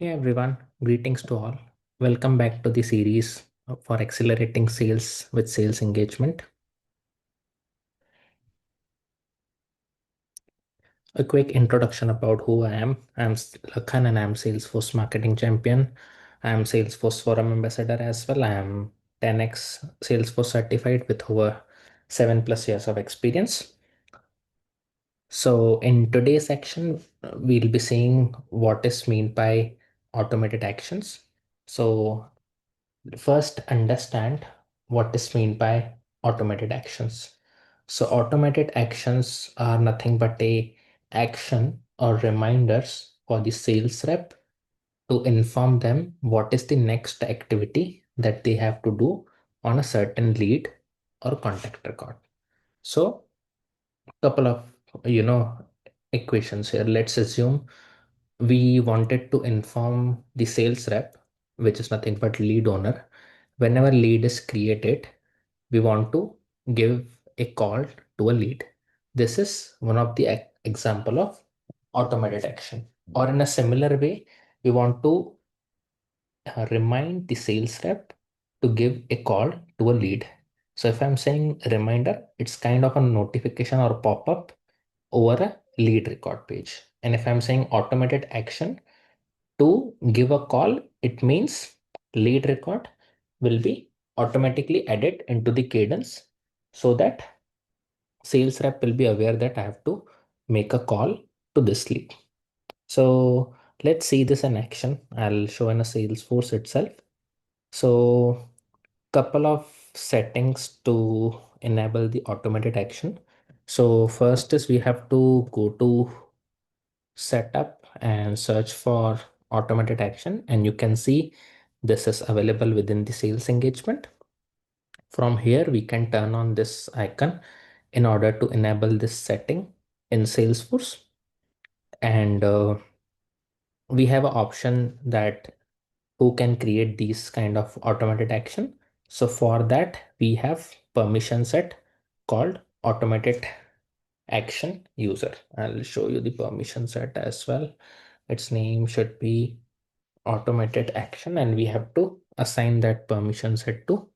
Hey everyone, greetings to all. Welcome back to the series for accelerating sales with sales engagement. A quick introduction about who I am. I'm Lakhan and I'm Salesforce Marketing Champion. I'm Salesforce Forum Ambassador as well. I am 10x Salesforce certified with over 7+ years of experience. So in today's section, we'll be seeing what is meant by automated actions. So first, understand what is meant by automated actions. So automated actions are nothing but a action or reminders for the sales rep to inform them what is the next activity that they have to do on a certain lead or contact record. So couple of equations here. Let's assume we wanted to inform the sales rep, which is nothing but lead owner. Whenever lead is created, we want to give a call to a lead. This is one of the example of automated action. Or in a similar way, we want to remind the sales rep to give a call to a lead. So if I'm saying reminder, it's kind of a notification or pop-up over a lead record page. And if I'm saying automated action, to give a call, it means lead record will be automatically added into the cadence so that sales rep will be aware that I have to make a call to this lead. So let's see this in action. I'll show in a Salesforce itself. So couple of settings to enable the automated action. So first is we have to go to setup and search for automated action, and you can see this is available within the sales engagement. From here we can turn on this icon in order to enable this setting in Salesforce, and we have an option that who can create these kind of automated action. So for that we have permission set called automated action user. I'll show you the permission set as well. Its name should be automated action, and we have to assign that permission set to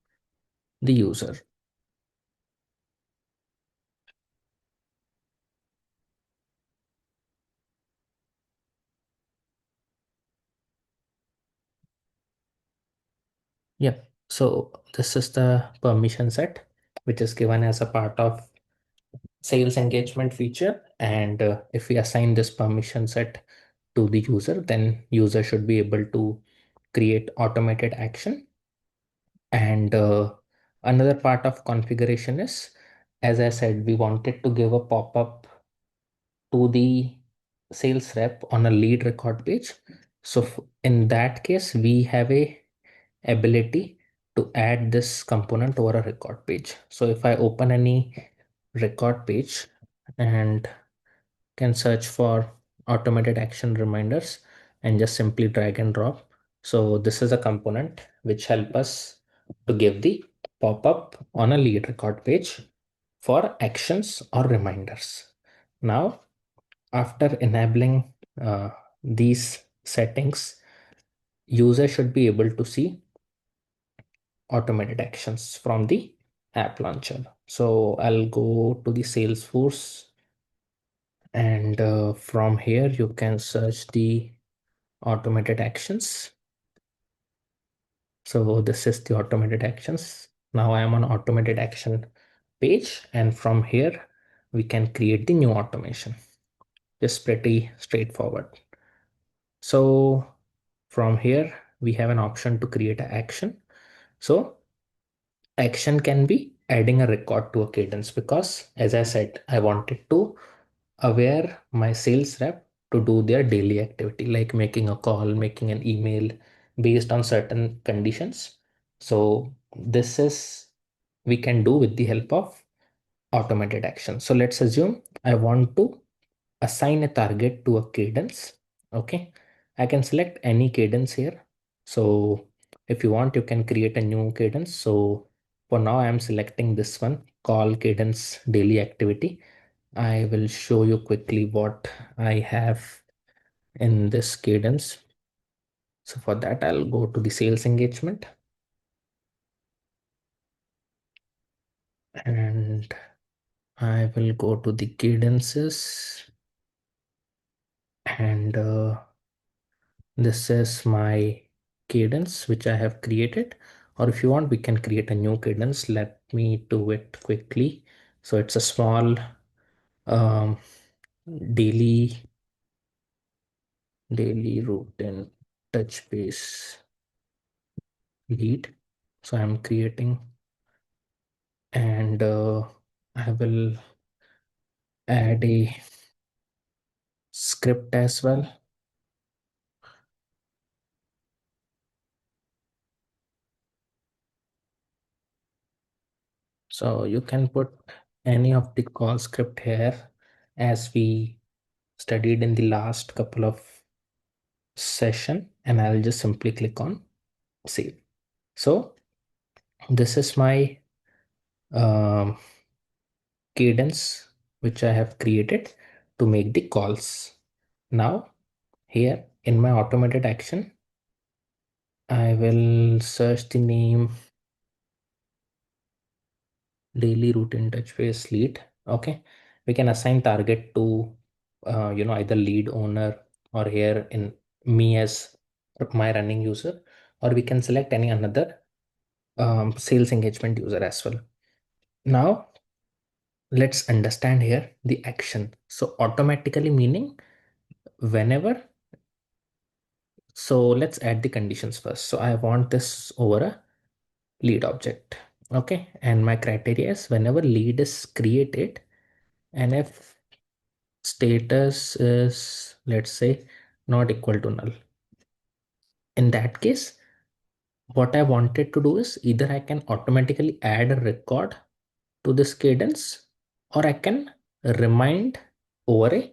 the user. Yep. So this is the permission set, which is given as a part of sales engagement feature. And if we assign this permission set to the user, then user should be able to create automated action. And another part of configuration is, as I said, we wanted to give a pop-up to the sales rep on a lead record page. So in that case, we have a ability to add this component over a record page. So if I open any record page and can search for automated action reminders and just simply drag and drop. So this is a component which help us to give the pop-up on a lead record page for actions or reminders. Now, after enabling these settings, user should be able to see automated actions from the app launcher. So I'll go to the Salesforce, and from here you can search the automated actions. So this is the automated actions. Now I am on automated action page, and from here we can create the new automation. It's pretty straightforward. So from here we have an option to create an action. So action can be adding a record to a cadence, because as I said, I wanted to aware my sales rep to do their daily activity like making a call, making an email based on certain conditions. So this is we can do with the help of automated action. So let's assume I want to assign a target to a cadence. Okay, I can select any cadence here. So if you want, you can create a new cadence. So for now, I am selecting this one, call cadence daily activity. I will show you quickly what I have in this cadence. So for that, I'll go to the sales engagement, and I will go to the cadences, and this is my cadence which I have created. Or if you want, we can create a new cadence. Let me do it quickly. So it's a small um, daily routine touch base lead. So I'm creating, and I will add a script as well. So you can put any of the call script here as we studied in the last couple of session, and I'll just simply click on save. So this is my um, cadence which I have created to make the calls. Now here in my automated action, I will search the name daily routine touch base lead. Okay, we can assign target to either lead owner, or here in me as my running user, or we can select any another sales engagement user as well. Now let's understand here the action. So automatically meaning whenever, so let's add the conditions first. So I want this over a lead object. Okay, and my criteria is whenever lead is created, and if status is, let's say, not equal to null, in that case what I wanted to do is either I can automatically add a record to this cadence, or I can remind over a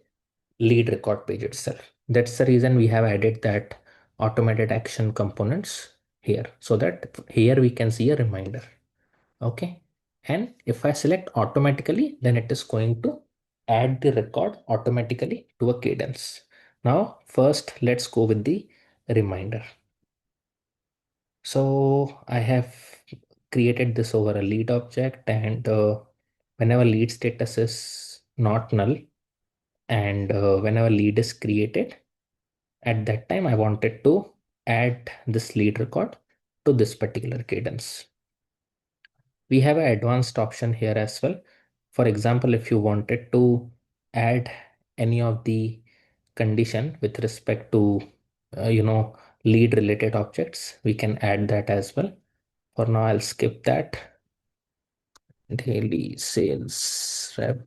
lead record page itself. That's the reason we have added that automated action components here, so that here we can see a reminder. Okay, and if I select automatically, then it is going to add the record automatically to a cadence. Now first let's go with the reminder. So I have created this over a lead object, and whenever lead status is not null, and whenever lead is created, at that time I wanted to add this lead record to this particular cadence. We have an advanced option here as well. For example, if you wanted to add any of the condition with respect to lead related objects, we can add that as well. For now, I'll skip that. Daily sales rep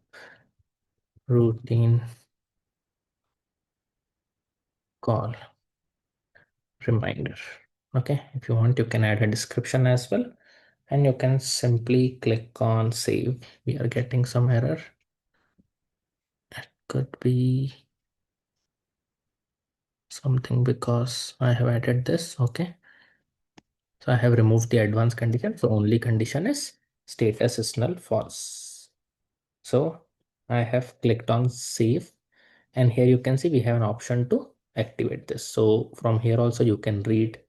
routine call reminder. Okay, if you want, you can add a description as well, and you can simply click on save. We are getting some error. It could be something because I have added this. Okay, so I have removed the advanced condition. So only condition is status is null false. So I have clicked on save, and here you can see we have an option to activate this. So from here also you can read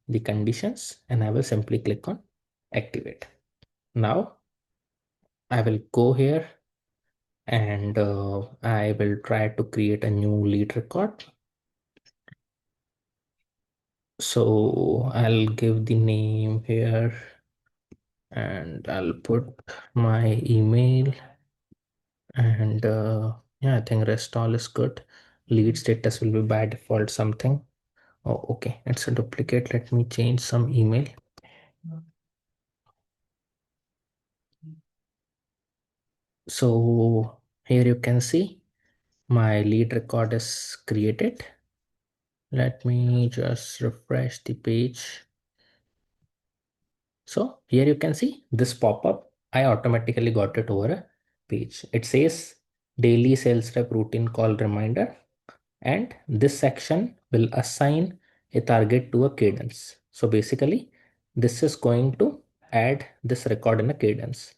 the conditions, and I will simply click on activate. Now I will go here, and I will try to create a new lead record. So I'll give the name here, and I'll put my email, and yeah, I think rest all is good. Lead status will be by default something. Oh, okay, it's a duplicate. Let me change some email. So here you can see my lead record is created. Let me just refresh the page. So here you can see this pop-up. I automatically got it over a page. It says daily sales rep routine call reminder, and this section will assign a target to a cadence. So basically, this is going to add this record in a cadence.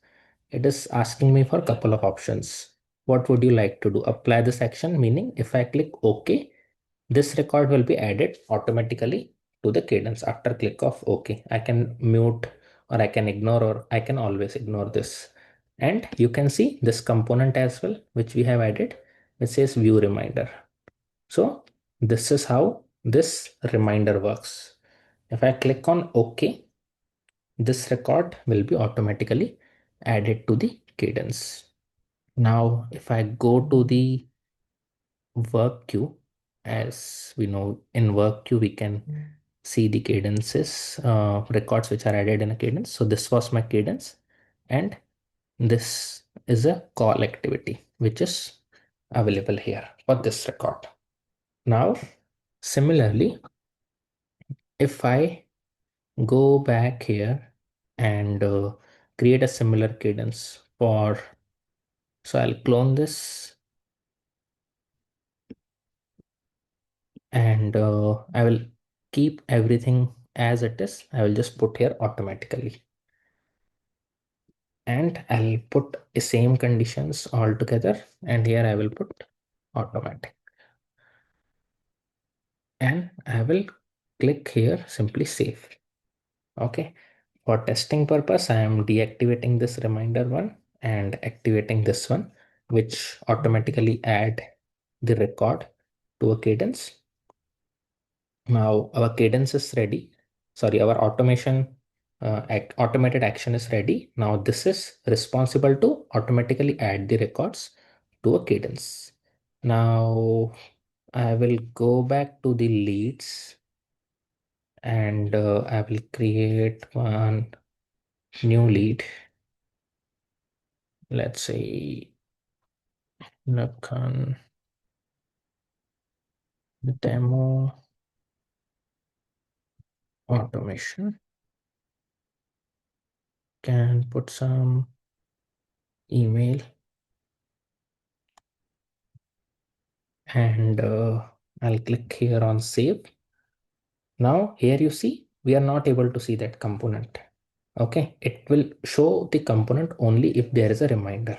It is asking me for a couple of options. What would you like to do? Apply this action, meaning if I click OK, this record will be added automatically to the Cadence after click of OK. I can mute or I can ignore or I can always ignore this. And you can see this component as well, which we have added, which says view reminder. So this is how this reminder works. If I click on OK, this record will be automatically added to the Cadence. Now, if I go to the work queue, as we know in work queue, we can see the cadences, records which are added in a cadence. So this was my cadence, and this is a call activity which is available here for this record. Now, similarly, if I go back here and create a similar cadence for, so I'll clone this and I will keep everything as it is. I will just put here automatically and I'll put the same conditions all together, and here I will put automatic, and I will click here simply save. Okay, for testing purpose I am deactivating this reminder one and activating this one, which automatically add the record to a cadence. Now our cadence is ready. Sorry, our automated action is ready. Now this is responsible to automatically add the records to a cadence. Now I will go back to the leads and I will create one new lead. Let's say Nakan demo automation. Can put some email and I'll click here on save. Now here you see we are not able to see that component. Okay, it will show the component only if there is a reminder.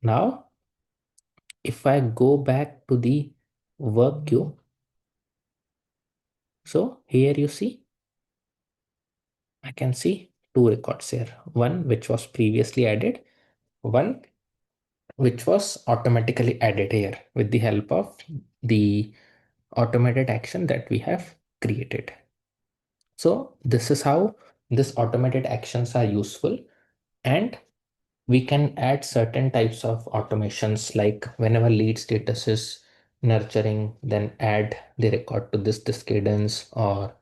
Now if I go back to the work queue, so here you see I can see two records here. One which was previously added, one which was automatically added here with the help of the automated action that we have created. So this is how this automated actions are useful, and we can add certain types of automations like whenever lead status is nurturing, then add the record to this cadence, or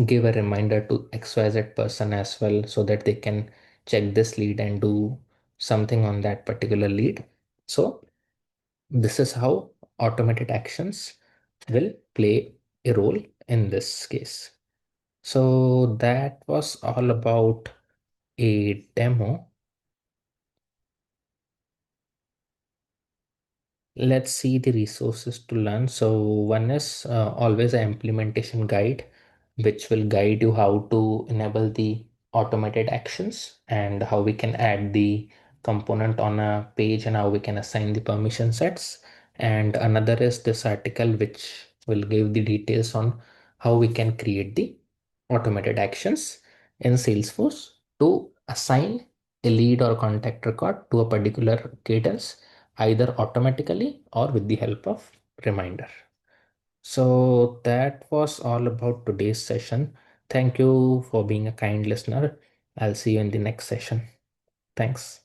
give a reminder to XYZ person as well so that they can check this lead and do something on that particular lead. So this is how automated actions will play a role in this case. So that was all about a demo. Let's see the resources to learn. So one is always an implementation guide, which will guide you how to enable the automated actions and how we can add the component on a page and how we can assign the permission sets. And another is this article, which will give the details on how we can create the automated actions in Salesforce to assign a lead or contact record to a particular cadence, either automatically or with the help of reminder. So that was all about today's session. Thank you for being a kind listener. I'll see you in the next session. Thanks.